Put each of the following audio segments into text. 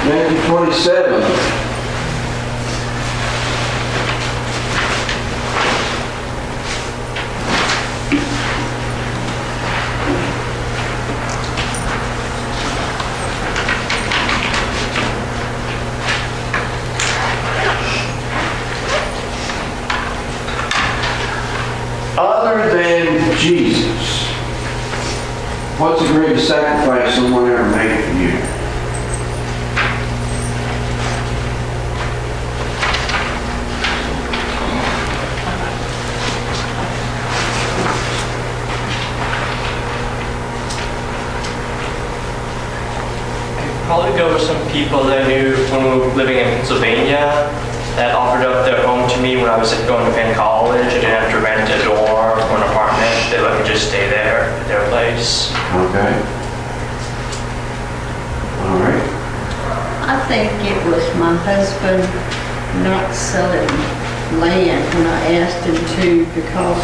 Matthew 27. Other than Jesus, what's the greatest sacrifice someone ever made for you? Probably go with some people that I knew when we were living in Pennsylvania that offered up their home to me when I was going to Penn College. I didn't have to rent a dorm or an apartment. They let me just stay there at their place. Okay. All right. I think it was my husband not selling land when I asked him to, because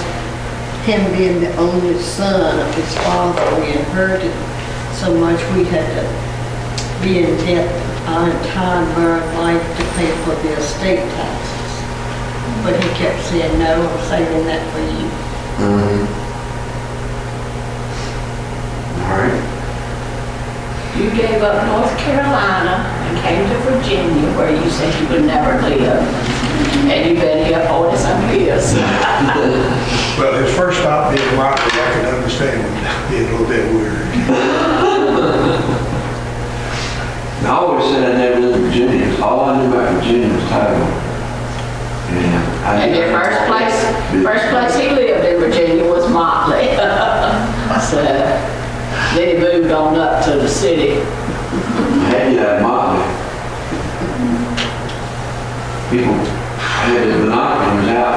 him being the only son of his father, we inherited so much we had to be in debt our entire married life to pay for the estate taxes. But he kept saying, no, I'm saving that for you. All right. You gave up North Carolina and came to Virginia where you said you would never live. And you've been here 40-some years. Well, his first stop being Rockford, I can understand it being a little bit weird. I always said I never lived in Virginia. All I knew about Virginia was Title. And your first place he lived in Virginia was Motley. So then he moved on up to the city. I had to get out of Motley. People had the binoculars out,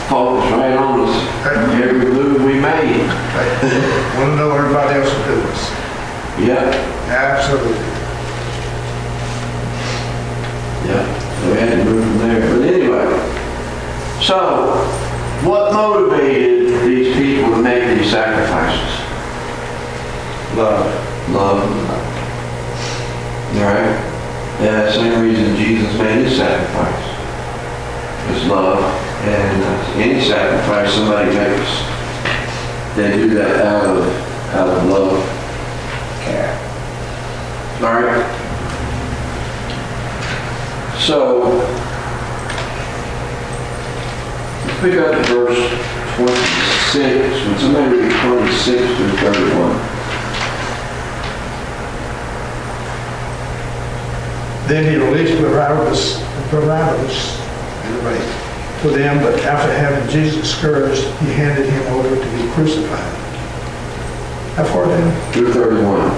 focused right on us, every move we made. Want to know what everybody else is doing. Yep. Absolutely. Yeah, so we had to move from there. But anyway, so what motivated these people to make these sacrifices? Love. Love. All right? Yeah, the same reason Jesus made his sacrifice. It's love. And any sacrifice somebody makes, they do that out of love. Care. All right? So, let's pick up verse 26. Would somebody read 26 through 31? Then he released Barabbas to them, but after having Jesus scourged, he handed him over to be crucified. How far down? Through 31.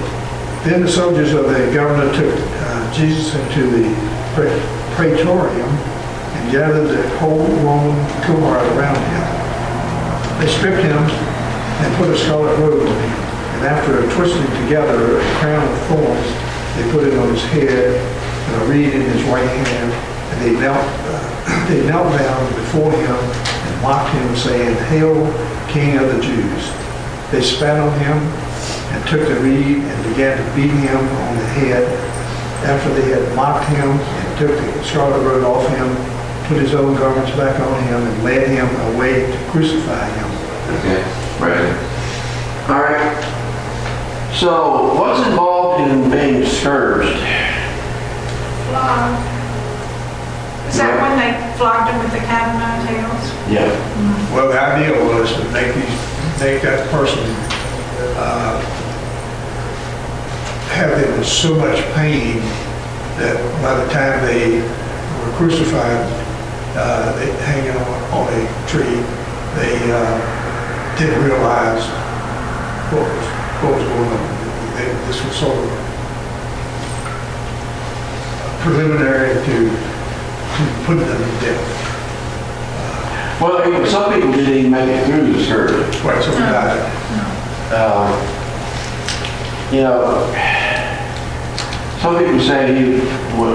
Then the soldiers of the governor took Jesus into the praetorium and gathered the whole Roman cohort around him. They stripped him and put a scarlet robe on him, and after twisting together a crown of thorns, they put it on his head and a reed in his right hand, and they knelt down before him and mocked him, saying, "Hail, King of the Jews." They spat on him and took the reed and began to beat him on the head. After they had mocked him and took the scarlet robe off him, put his own garments back on him, and led him away to crucify him. Okay, right. All right. So, what's involved in being scourged? Flogged. Is that when they flogged him with the cat o' nine tails? Yeah. Well, the idea was to make that person have them in so much pain that by the time they were crucified, hanging on a tree, they didn't realize what was going on. This was sort of preliminary to putting them to death. Well, some people didn't even make it through the scourge. Right, so died. You know, some people say he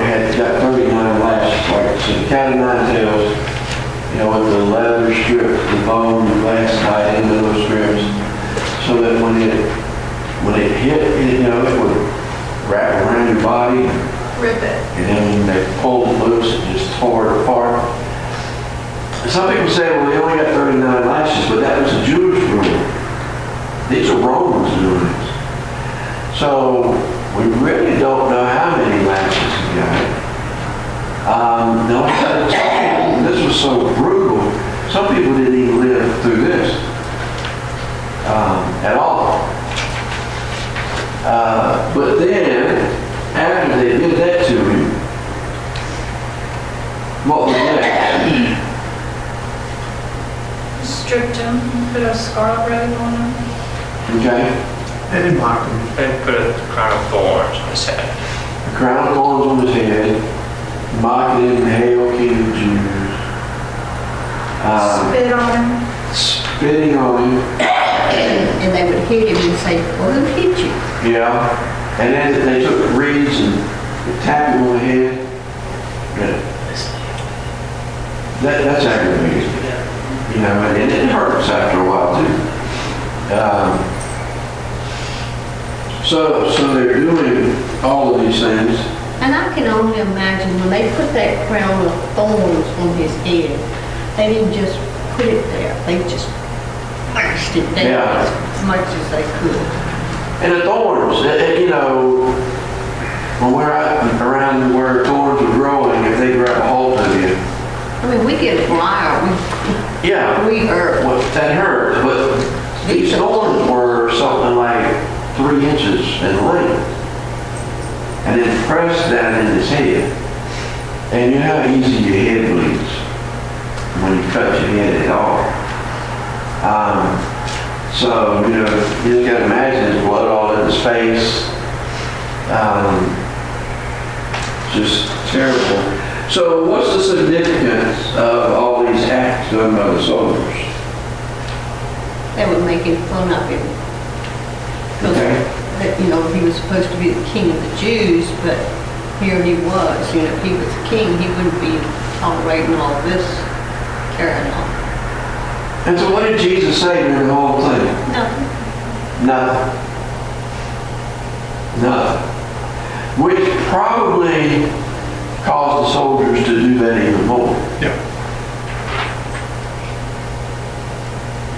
had got 39 lashes, like so the cat o' nine tails, you know, with the leather strips, the bone, the glass tied into those strips, so that when it hit, you know, it would wrap around your body, Rip it. And then they pulled it loose and just tore it apart. Some people say, well, they only got 39 lashes, but that was a Jewish rule. These are Romans doing this. So we really don't know how many lashes he got. No, this was so brutal. Some people didn't even live through this at all. But then, after they did that to him, what was next? Stripped him, put a scarlet robe on him. Okay? And he mocked him. And put a crown of thorns on his head. A crown of thorns on his head, mocking him, "Hail, King of the Jews." Spit on him. Spitting on him. And they would hit him and say, well, who hit you? Yeah. And then they took reeds and tapped him on the head. Yeah. That's aggravating. You know, and it hurts after a while too. So they're doing all of these things. And I can only imagine when they put that crown of thorns on his head, they didn't just put it there. They just smashed it down Yeah. as much as they could. And the thorns, you know, when we're out around where thorns are growing, if they grab a hold of you, I mean, we get a flyer, yeah, we hurt. well, that hurt. But these thorns were something like 3 inches in length, and then pressed down in his head. And you know how easy your head bleeds when you cut your head at all. So, you know, you just gotta imagine his blood all in his face. Just terrible. So what's the significance of all these acts done by the soldiers? They were making fun of him. 'Cause, Okay. you know, he was supposed to be the king of the Jews, but here he was. You know, if he was king, he wouldn't be tolerating all this carrying on. And so what did Jesus say during the whole thing? Nothing. Nothing. Nothing. Which probably caused the soldiers to do that even more. Yeah.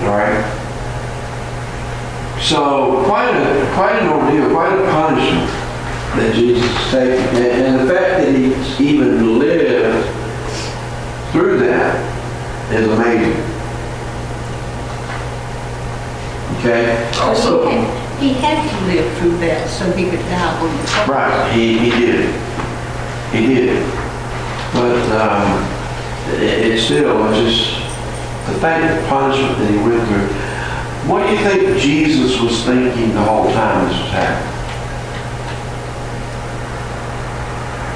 All right? So quite an ordeal, quite a punishment that Jesus is taking. And the fact that he even lived through that is amazing. Okay? Also, He had to live through that so he could die on the cross. Right, he did. He did. But it's still, it's just the fact of the punishment that he went through. What do you think Jesus was thinking the whole time this was happening?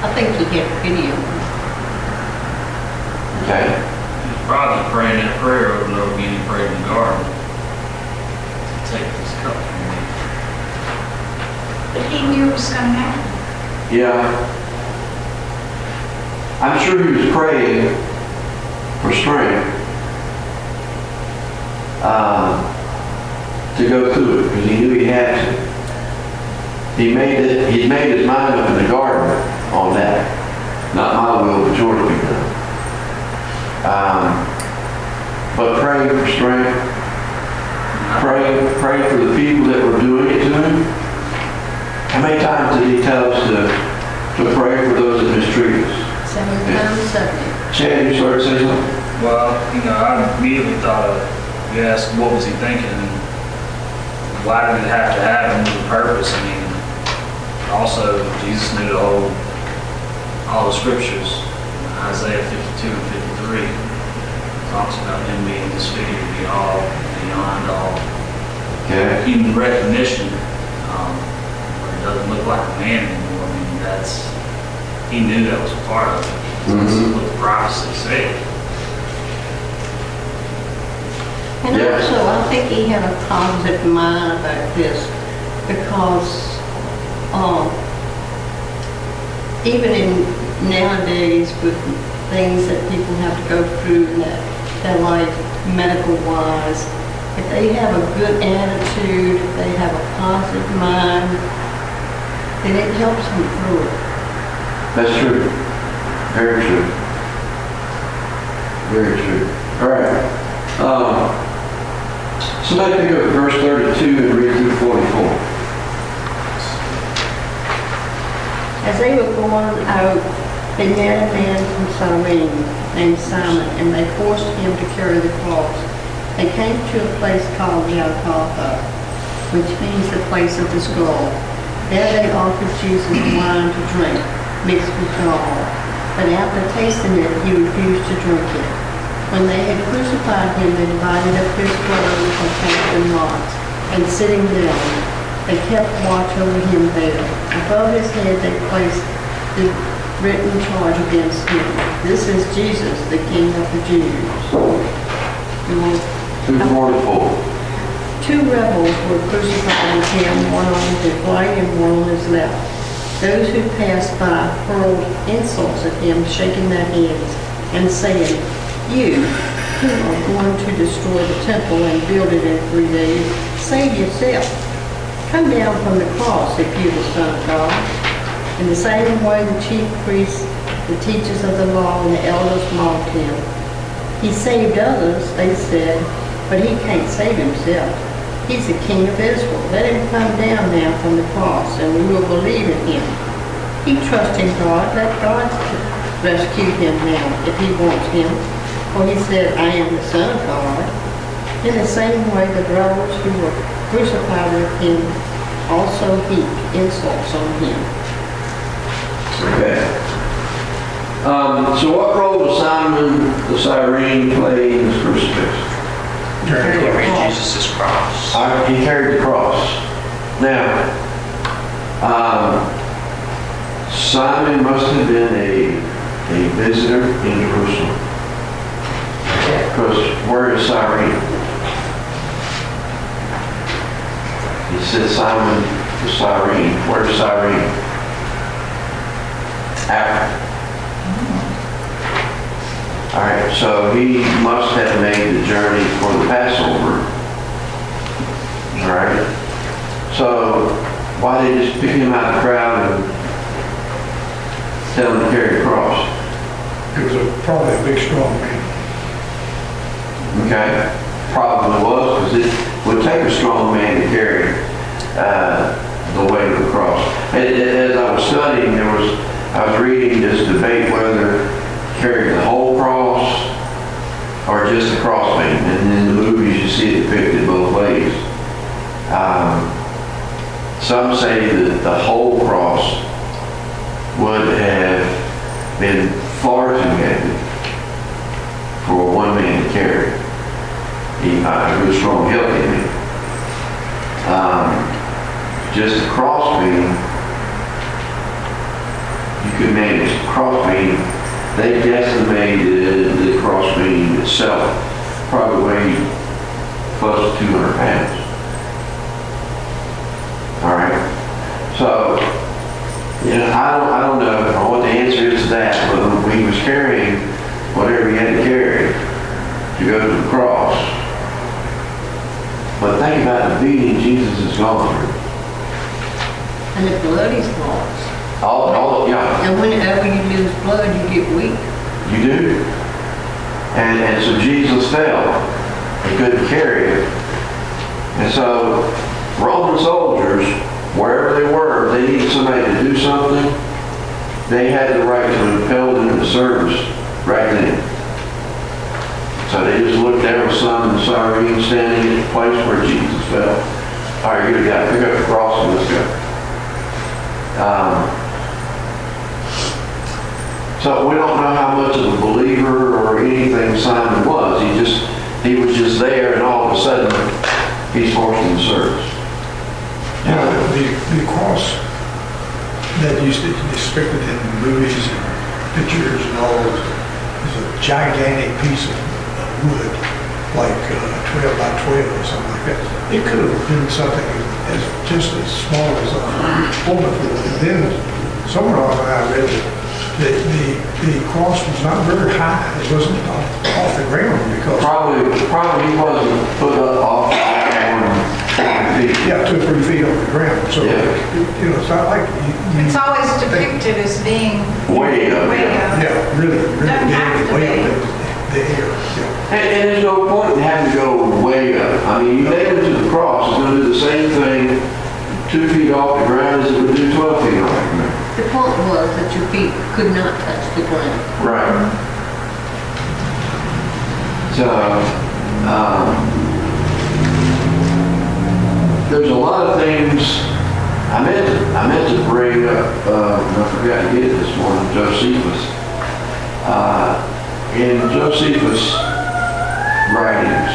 I think he had pity on him. Okay? He's probably praying that prayer over and over again he prayed in the garden. Take this cup from me. But he knew it was gonna happen. Yeah. I'm sure he was praying for strength to go through it because he knew he had to. He made his mind up in the garden on that. Not my will, but yours be done. But praying for strength. Pray for the people that were doing it to him. How many times did he tell us to pray for those that mistreat us? 7 times 70. Chad, you started to say something? Well, you know, I immediately thought of, you asked what was he thinking and why did it have to happen with a purpose? I mean, also Jesus knew all the scriptures. Isaiah 52 and 53 talks about him being disfigured beyond all Okay. human recognition, where he doesn't look like a man anymore. I mean, he knew that was a part of it. That's what the prophecy said. And Yeah. also, I think he had a positive mind about this because even in nowadays with things that people have to go through in their life, medical-wise, if they have a good attitude, if they have a positive mind, then it helps them through it. That's true. Very true. Very true. All right. Somebody pick up verse 32 and read through 44. As they were going out, they met a man from Cyrene named Simon, and they forced him to carry the cross. They came to a place called Golgotha, which means the place of the skull. There they offered Jesus wine to drink, mixed with gall. But after tasting it, he refused to drink it. When they had crucified him, they divided up his clothes and cast them lots, and sitting down, they kept watch over him there. Above his head they placed the written charge against him. This is Jesus, the King of the Jews. 244. Two rebels were crucified with him, one on his right and one on his left. Those who passed by hurled insults at him, shaking their heads and saying, "You who are going to destroy the temple and build it in 3 days, save yourself. Come down from the cross if you're the Son of God." In the same way, the chief priests, the teachers of the law, and the elders mocked him. "He saved others," they said, "but he can't save himself. He's the King of Israel. Let him come down now from the cross, and we will believe in him. He trusts in God. Let God rescue him now if he wants him. For he said, 'I am the Son of God.'" In the same way, the rebels who were crucified with him also heaped insults on him. Okay. So what role does Simon the Cyrene play in this crucifixion? Carry Jesus' cross. He carried the cross. Now, Simon must have been a visitor in Jerusalem. Because where is Cyrene? He said Simon the Cyrene. Where is Cyrene? Africa. All right, so he must have made the journey for the Passover. All right. So why did they just pick him out of the crowd and tell him to carry the cross? He was probably a big, strong man. Okay, probably was, because it would take a strong man to carry the weight of the cross. As I was studying, I was reading this debate whether carry the whole cross or just the crossbeam. And in the movies you see it depicted both ways. Some say that the whole cross would have been far too heavy for one man to carry. A good strong help in me. Just the crossbeam, you could manage the crossbeam. They decimated the crossbeam itself, probably weighed close to 200 pounds. All right. So, I don't know what the answer is to that, but he was carrying whatever he had to carry to go to the cross. But think about the beating Jesus has gone through. And the blood is lost. Yeah, And whenever you lose blood, you get weak. you do. And so Jesus fell. He couldn't carry it. And so Roman soldiers, wherever they were, they needed somebody to do something. They had the right to impel them into service right then. So they just looked there with Simon the Cyrene standing at the place where Jesus fell. All right, you got to pick up the cross and let's go. So we don't know how much of a believer or anything Simon was. He was just there, and all of a sudden he's forced into service. The cross that used to be depicted in movies and pictures and all is a gigantic piece of wood, like 12 by 12 or something like that. It could have been something as just as small as a woman. And then somewhere on I read that the cross was not very high. It wasn't off the ground because Probably he wasn't put up off the ground feet. Yeah, 2 or 3 feet off the ground, so, Yeah. you know, it's not like It's always depicted as being Way up, way yeah. up. yeah, really, really Doesn't have getting to way be. up in the air, yeah. And there's no point in having to go way up. I mean, you nail it to the cross, it's gonna do the same thing 2 feet off the ground as it would do 12 feet off the ground. The point was that your feet could not touch the ground. Right. So, there's a lot of things, I meant to bring up, I forgot to get it this morning, Josephus. In Josephus' writings,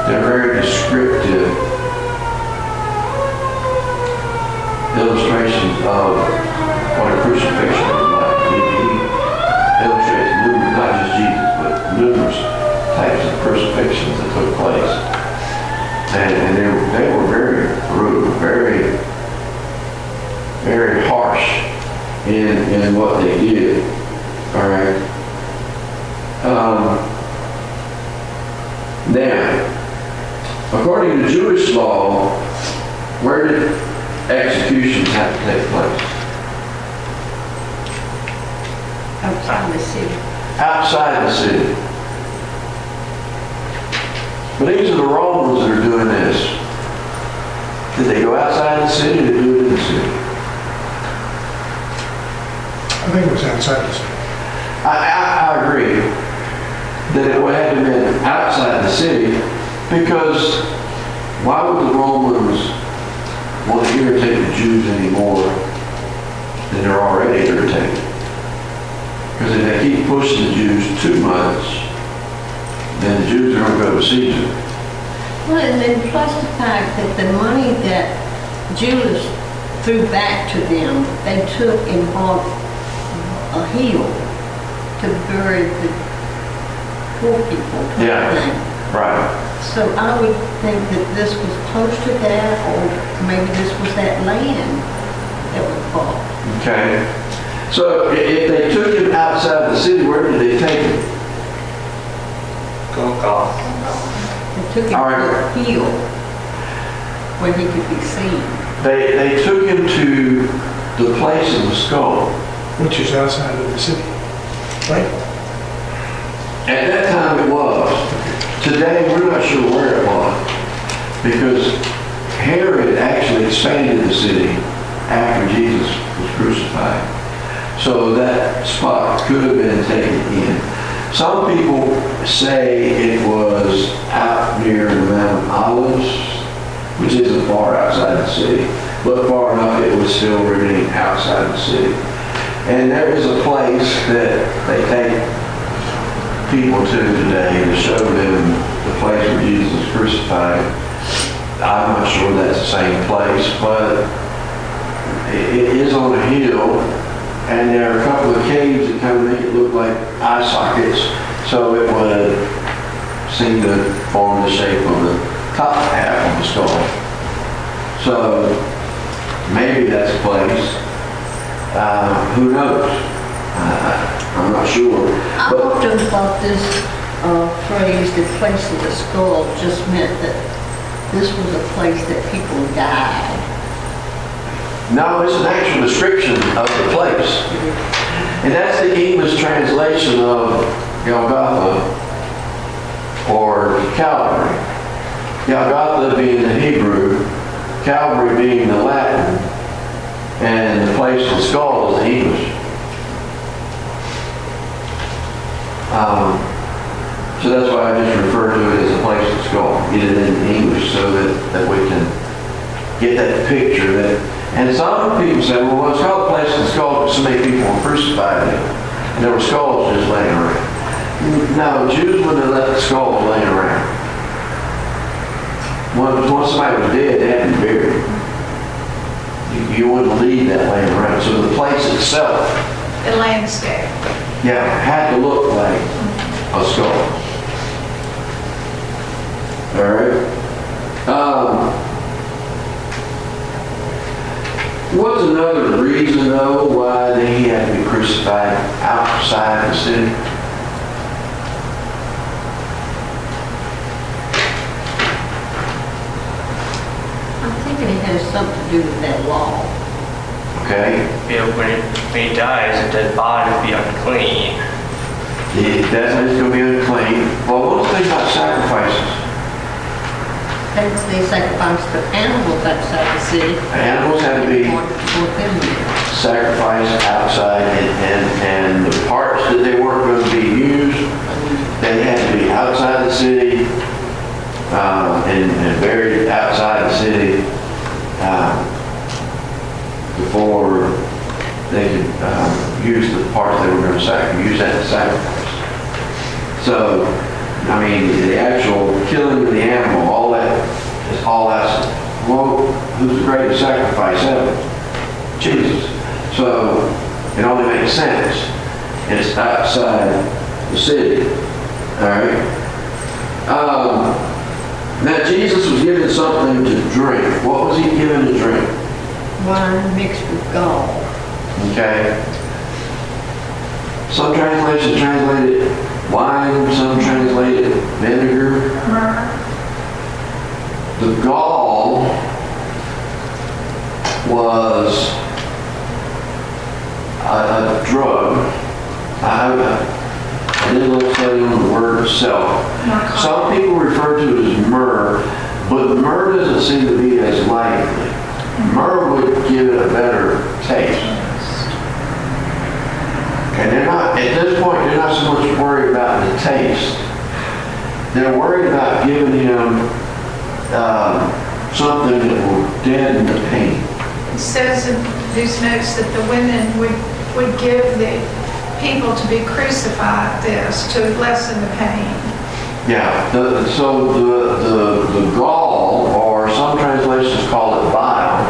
they're very descriptive illustrations of what a crucifixion was like. He illustrates numerous, not just Jesus, but numerous types of crucifixions that took place. And they were very brutal, very, very harsh in what they did. All right. Now, according to Jewish law, where did executions have to take place? Outside the city. Outside the city. But these are the Romans that are doing this. Did they go outside the city or did they do it in the city? I think it was outside the city. I agree that it would have to be outside the city, because why would the Romans want to irritate the Jews any more than they're already irritated? Because if they keep pushing the Jews too much, then the Jews are going to go to Caesar. Well, and then plus the fact that the money that Judas threw back to them, they took and bought a hill to bury the poor people. type Yeah. thing. Right. So I would think that this was close to that, or maybe this was that land that was bought. Okay. So if they took him outside the city, where did they take him? Golgotha. They took him All right. to a hill where he could be seen. They took him to the place of the skull. Which is outside of the city, right? At that time it was. Today we're not sure where it was, because Herod actually expanded the city after Jesus was crucified. So that spot could have been taken in. Some people say it was out near the Mount of Olives, which isn't far outside the city, but far enough it would still remain outside the city. And there is a place that they take people to today to show them the place where Jesus was crucified. I'm not sure that's the same place, but it is on a hill, and there are a couple of caves that kind of make it look like eye sockets, so it would seem to form the shape of the top half of the skull. So maybe that's a place. Who knows? I'm not sure. I But often thought this phrase, the place of the skull, just meant that this was a place that people died. no, it's an actual description of the place. And that's the English translation of Golgotha or Calvary. Golgotha being the Hebrew, Calvary being the Latin, and the place of the skull is the English. So that's why I just refer to it as a place of the skull. Get it in English so that we can get that picture. And some people say, well, it's called the place of the skull because so many people were crucified there. And there were skulls just laying around. No, Jews wouldn't have left the skulls laying around. Once somebody was dead, they had to be buried. You wouldn't leave that laying around. So the place itself, The landscape. yeah, had to look like a skull. All right. What's another reason, though, why he had to be crucified outside the city? has something to do with that law. Okay? When he dies, a dead body would be unclean. That's going to be unclean. Well, what's the thing about sacrifices? They sacrificed the animals outside the city. Animals had to be For them. sacrificed outside, and the parts that they weren't going to be used, they had to be outside the city and buried outside the city before they could use the parts they were going to use that to sacrifice. So, I mean, the actual killing of the animal, all that is all that's, well, who's the greatest sacrifice ever? Jesus. So, it only makes sense. It's outside the city. All right? Now, Jesus was given something to drink. What was he given to drink? Wine mixed with gall. Okay? Some translations translate it wine, some translate it vinegar. The gall was a drug. I did a little study on the word itself. Some people refer to it as myrrh, but myrrh doesn't seem to be as likely. Myrrh would give it a better taste. And they're not, at this point, they're not so much worried about the taste. They're worried about giving him something that will deaden the pain. It says in these notes that the women would give the people to be crucified this to lessen the pain. Yeah, so the gall, or some translations call it bile,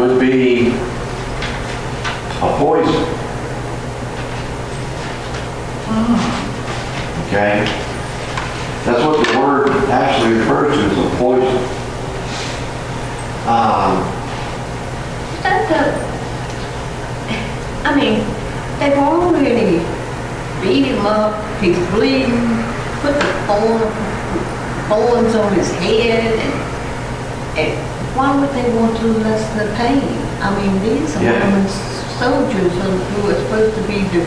would be a poison. Okay? That's what the word actually refers to as a poison. I mean, they've already beat him up, he's bleeding, put the thorns on his head, and why would they want to lessen the pain? I mean, these are Roman soldiers who are supposed to be the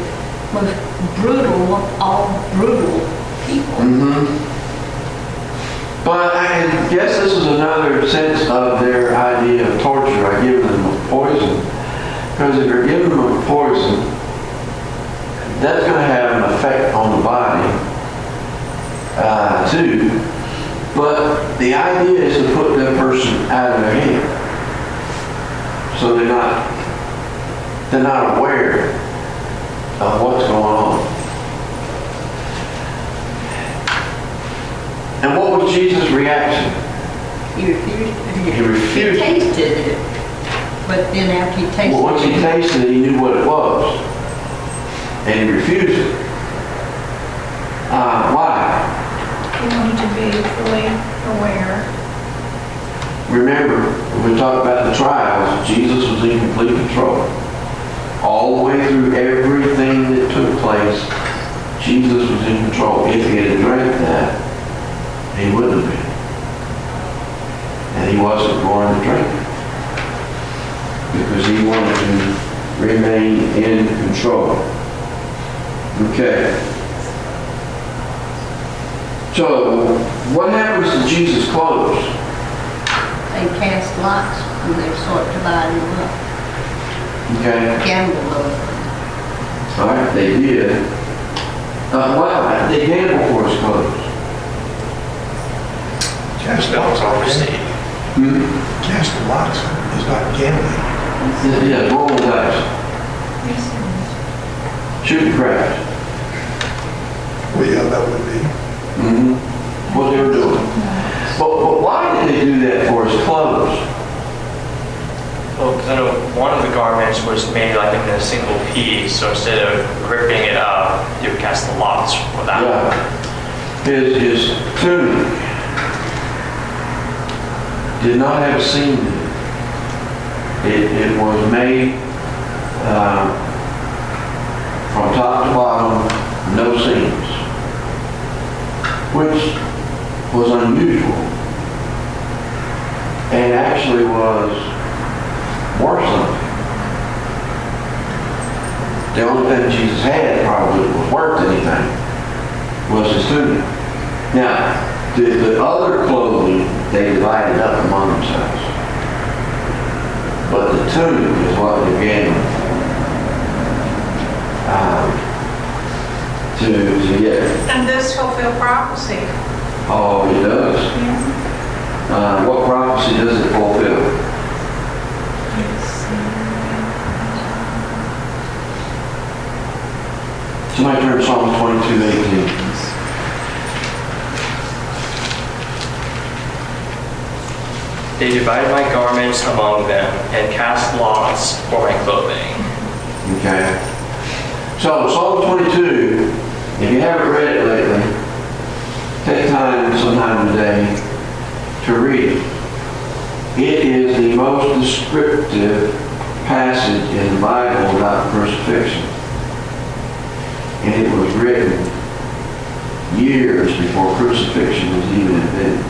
most brutal of all brutal people. But I guess this is another sense of their idea of torture by giving them a poison. Because if you're giving them a poison, that's going to have an effect on the body too. But the idea is to put that person out of their head. So they're not aware of what's going on. And what was Jesus' reaction? He refused. He refused. He tasted it, but then after he tasted Well, once he it, tasted it, he knew what it was. And he refused it. Why? He wanted to be fully aware. Remember, when we talk about the trials, Jesus was in complete control. All the way through everything that took place, Jesus was in control. If he had drank that, he wouldn't have been. And he wasn't going to drink it. Because he wanted to remain in control. Okay. So, what happens to Jesus' clothes? they cast lots and they sort of divided them up. Okay. Gambled over them. All right, they did. Well, they gambled for his clothes. Cast That was lots. overseas. Cast lots is not gambling. Yeah, roll the dice. Shooting craps. Well, yeah, that would be. What they were doing. But why did they do that for his clothes? Well, because I know one of the garments was made like in a single piece, so instead of ripping it up, you would cast the lots for that. Yeah. His tunic did not have a seam in it. It was made from top to bottom, no seams. Which was unusual and actually was worrisome. The only thing Jesus had probably that was worth anything was his tunic. Now, the other clothing they divided up among themselves. But the tunic is what they gave him to get. And this fulfill prophecy. Oh, it does. What prophecy does it fulfill? Somebody turn to Psalm 22:18. They divided my garments among them and cast lots for my clothing. Okay. So Psalm 22, if you haven't read it lately, take time sometime today to read it. It is the most descriptive passage in the Bible about crucifixion. And it was written years before crucifixion was even invented.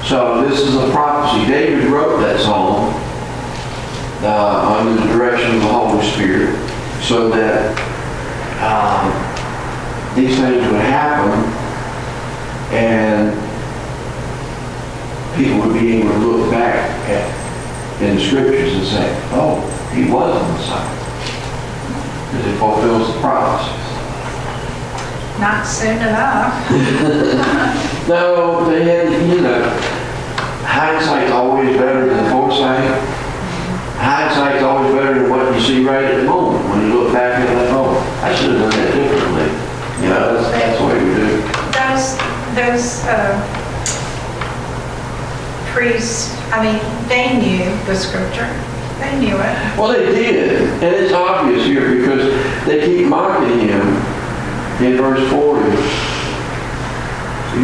So this is a prophecy. David wrote that psalm under the direction of the Holy Spirit so that these things would happen and people would be able to look back in the scriptures and say, oh, he was the Messiah. Because it fulfills the prophecies. Not soon enough. No, they had, hindsight's always better than foresight. Hindsight's always better than what you see right at the moment. When you look back at that moment, I should have done that differently. That's the way we do. Those priests, they knew the scripture. They knew it. Well, they did. And it's obvious here because they keep mocking him in verse 40.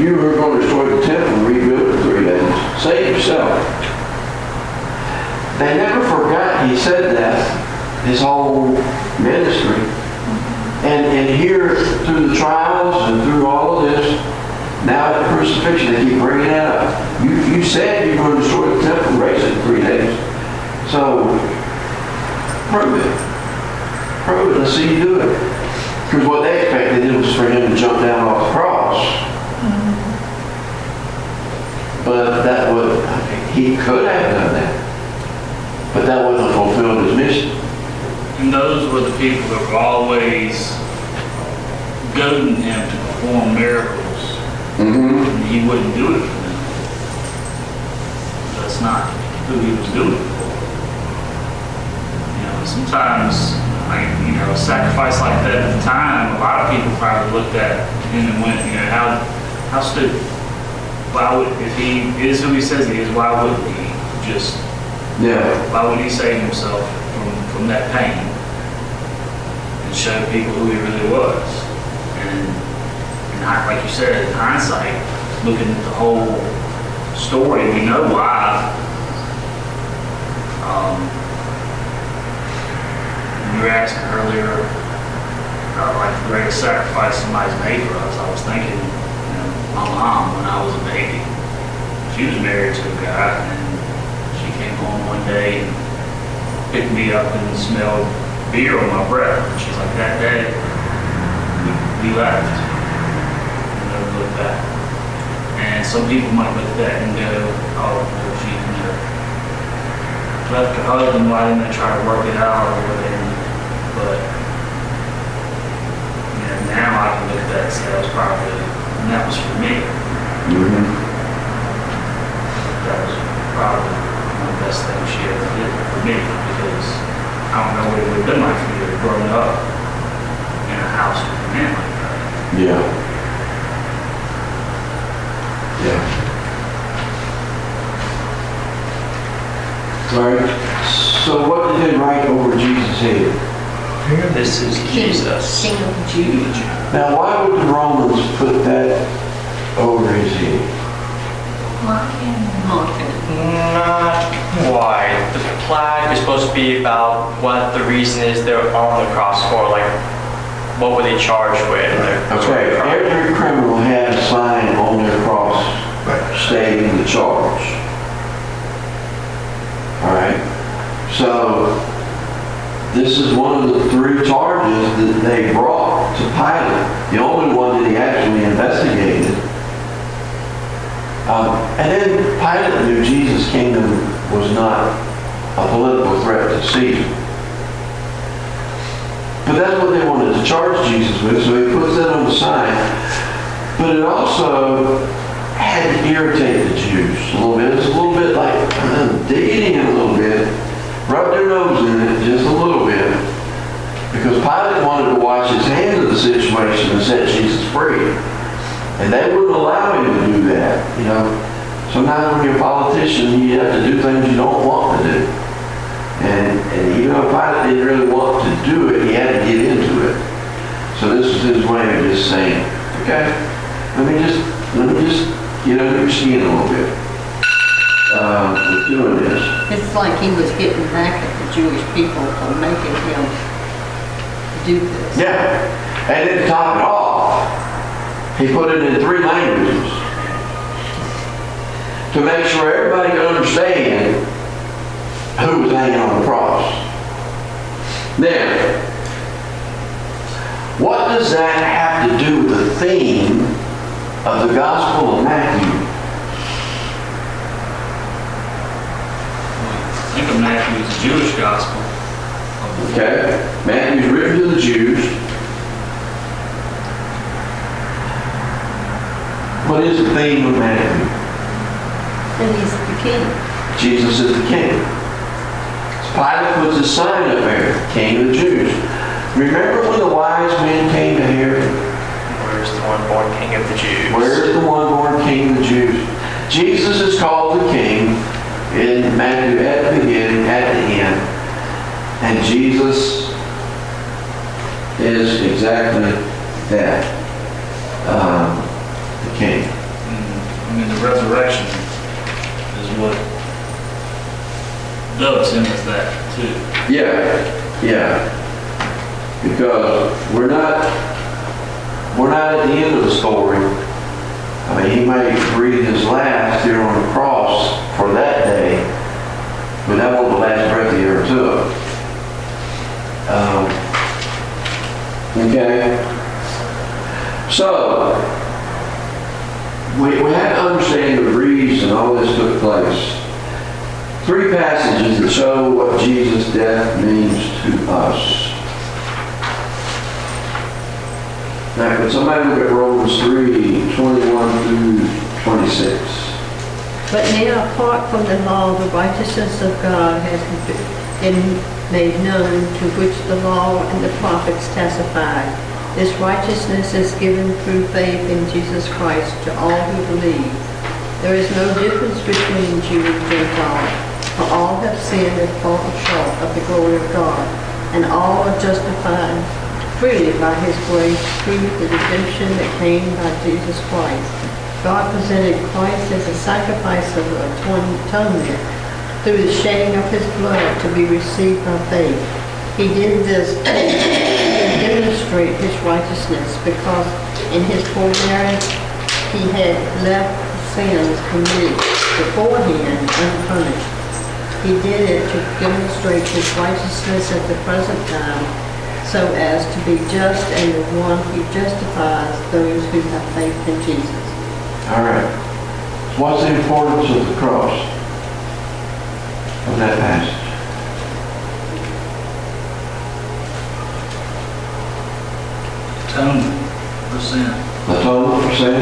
You are going to destroy the temple and rebuild it in 3 days. Save yourself. They never forgot he said that his whole ministry. And here, through the trials and through all of this, now at the crucifixion, they keep bringing that up. You said you were going to destroy the temple and raise it in 3 days. So, prove it. Prove it. Let's see you do it. Because what they expected was for him to jump down off the cross. But he could have done that. But that wasn't fulfilled his mission. And those were the people that were always goading him to perform miracles. And he wouldn't do it for them. That's not who he was doing it for. Sometimes, a sacrifice like that at the time, a lot of people probably looked at him and went, how stupid. Why would, if he is who he says he is, why wouldn't he just, why would he save himself from that pain and show people who he really was? And like you said, in hindsight, looking at the whole story, we know why. You were asking earlier about the greatest sacrifice somebody's made for us. I was thinking, my mom, when I was a baby, she was married to a guy, and she came home one day and picked me up and smelled beer on my breath. And she's like, that day, we left. And never looked back. And some people might look at that and go, oh, well, she left her husband, why didn't they try to work it out or whatever? But now I can look at that and say that was probably, and that was for me. That was probably one of the best things she ever did for me, because I don't know what it would have been like for me to have grown up in a house with a man like that. Yeah. All right. So what did they write over Jesus' head? This is Jesus. King of Judah. Now, why would the Romans put that over his head? Marking. Not quite. The flag is supposed to be about what the reason is they're on the cross for. Like, what were they charged with? Okay, every criminal had a sign on their cross stating the charge. All right, so this is one of the 3 charges that they brought to Pilate, the only one that he actually investigated. And then Pilate knew Jesus' kingdom was not a political threat to Caesar. But that's what they wanted to charge Jesus with, so he puts that on the sign. But it also had to irritate the Jews a little bit. It's a little bit like digging in a little bit, rub their nose in it just a little bit, because Pilate wanted to wash his hands of the situation and set Jesus free. And they wouldn't allow him to do that. You know, sometimes when you're a politician, you have to do things you don't want to do. And even though Pilate didn't really want to do it, he had to get into it. So this is his way of just saying, okay, let me just get under your skin a little bit with doing this. It's like he was getting back at the Jewish people for making him do this. Yeah, and then to top it off, he put it in 3 languages to make sure everybody could understand who was hanging on the cross. Now, what does that have to do with the theme of the Gospel of Matthew? I think of Matthew as a Jewish gospel. Okay, Matthew's written to the Jews. What is the theme of Matthew? And he's the king. Jesus is the king. Pilate puts his sign up there, King of the Jews. Remember when the wise men came to Herod? Where's the one born King of the Jews? Where's the one born King of the Jews? Jesus is called the King in Matthew at the beginning, at the end. And Jesus is exactly that, the King. I mean, the resurrection is what dubs him as that, too. Yeah. Because we're not at the end of the story. I mean, he may breathe his last here on the cross for that day, but that wasn't the last breath he ever took. Okay? So, we have to understand the reason all this took place. 3 passages that show what Jesus' death means to us. Now, could somebody look at Romans 3, 21 through 26? But now, apart from the law, the righteousness of God has been made known, to which the law and the prophets testified. This righteousness is given through faith in Jesus Christ to all who believe. There is no difference between Jew and Gentile, for all have sinned and fallen short of the glory of God, and all are justified freely by his grace through the redemption that came by Jesus Christ. God presented Christ as a sacrifice of atonement through the shedding of his blood to be received by faith. He did this to demonstrate his righteousness, because in his forbearance he had left the sins committed beforehand unpunished. He did it to demonstrate his righteousness at the present time, so as to be just and the one who justifies those who have faith in Jesus. All right. So what's the importance of the cross of that passage? Atonement for sin. Atonement for sin.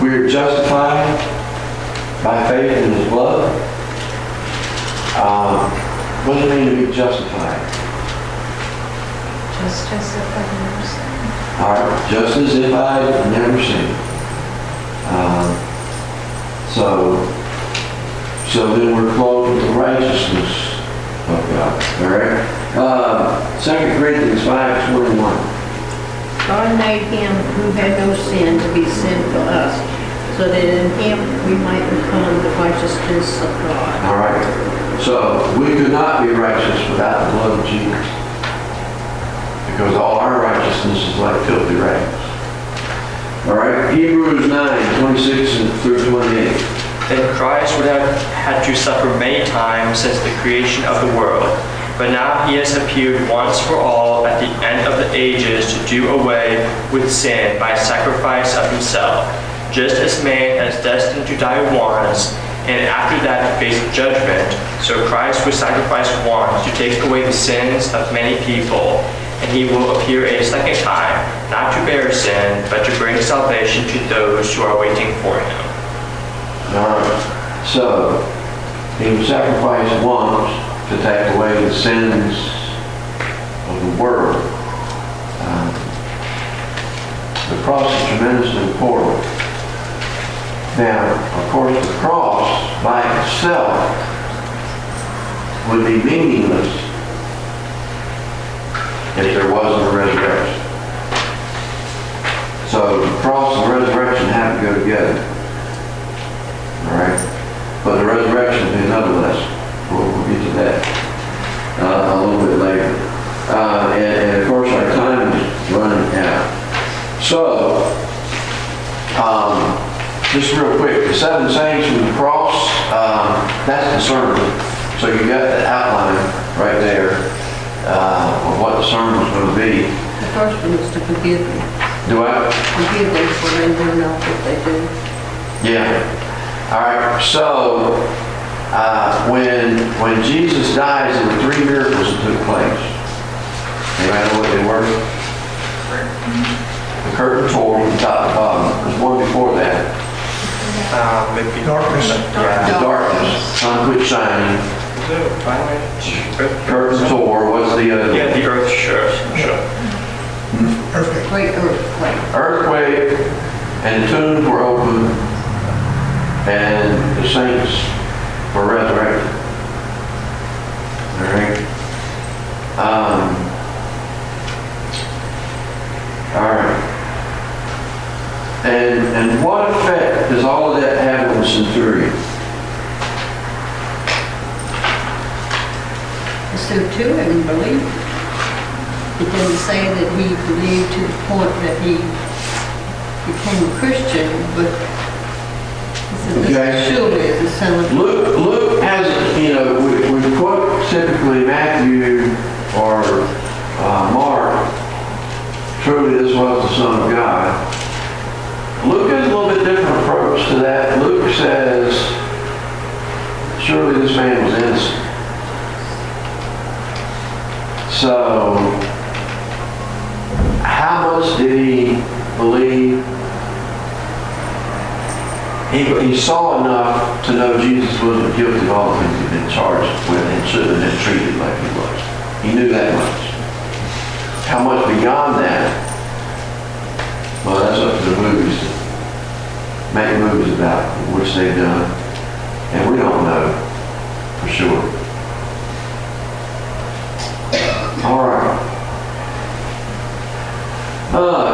We are justified by faith in his blood. What does it mean to be justified? Just as if I'd never sinned. All right, just as if I had never sinned. So then we're clothed with the righteousness of God. All right. 2 Corinthians 5:21. God made him who had no sin to be sin for us, so that in him we might become the righteousness of God. All right. So we could not be righteous without the blood of Jesus. because all our righteousness is like filthy rags. All right, Hebrews 9, 26 through 28. Then Christ would have had to suffer many times since the creation of the world. But now he has appeared once for all at the end of the ages to do away with sin by sacrifice of himself. Just as man is destined to die once, and after that to face judgment, so Christ was sacrificed once to take away the sins of many people, and he will appear a second time, not to bear sin, but to bring salvation to those who are waiting for him. All right, so he was sacrificed once to take away the sins of the world. The cross is tremendously important. Now, of course, the cross by itself would be meaningless if there wasn't a resurrection. So the cross and the resurrection have to go together. All right? But the resurrection will be another lesson. We'll get to that a little bit later. And of course, our time is running out. So, just real quick, the seven sayings from the cross, that's the sermon. So you got the outline right there of what the sermon is going to be. The first one is to forgive them. Do I? Forgive them for they do not what they do. Yeah. All right. So when Jesus dies, there were three miracles that took place. Anybody know what they were? The curtain tore from top to bottom. There's one before that. Maybe Darkness. Yeah. The darkness, sun quit shining. Curtain tore. What's the other? Yeah, the earth shook. Earthquake. Great earthquake. Earthquake, and the tombs were open, and the saints were resurrected. All right. All right. And what effect does all of that have on the centurion? So too, and believe. It doesn't say that he believed to the point that he became a Christian, but he said, Okay. this surely is the Son of God. Luke has, we quote typically Matthew or Mark, truly this was the Son of God. Luke has a little bit different approach to that. Luke says, surely this man was innocent. So, how much did he believe? He saw enough to know Jesus wasn't guilty of all the things he'd been charged with and should have been treated like he was. He knew that much. How much beyond that? Well, that's up to the movies to make movies about, which they've done. And we don't know for sure. All right.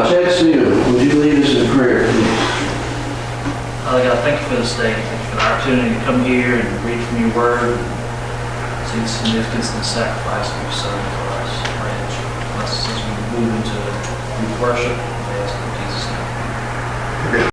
Chad Steele, would you lead us in prayer, please? Father God, thank you for this day. Thank you for the opportunity to come here and read from your word. See the significance and the sacrifice of your son for us. Pray that you bless us as we move into worship.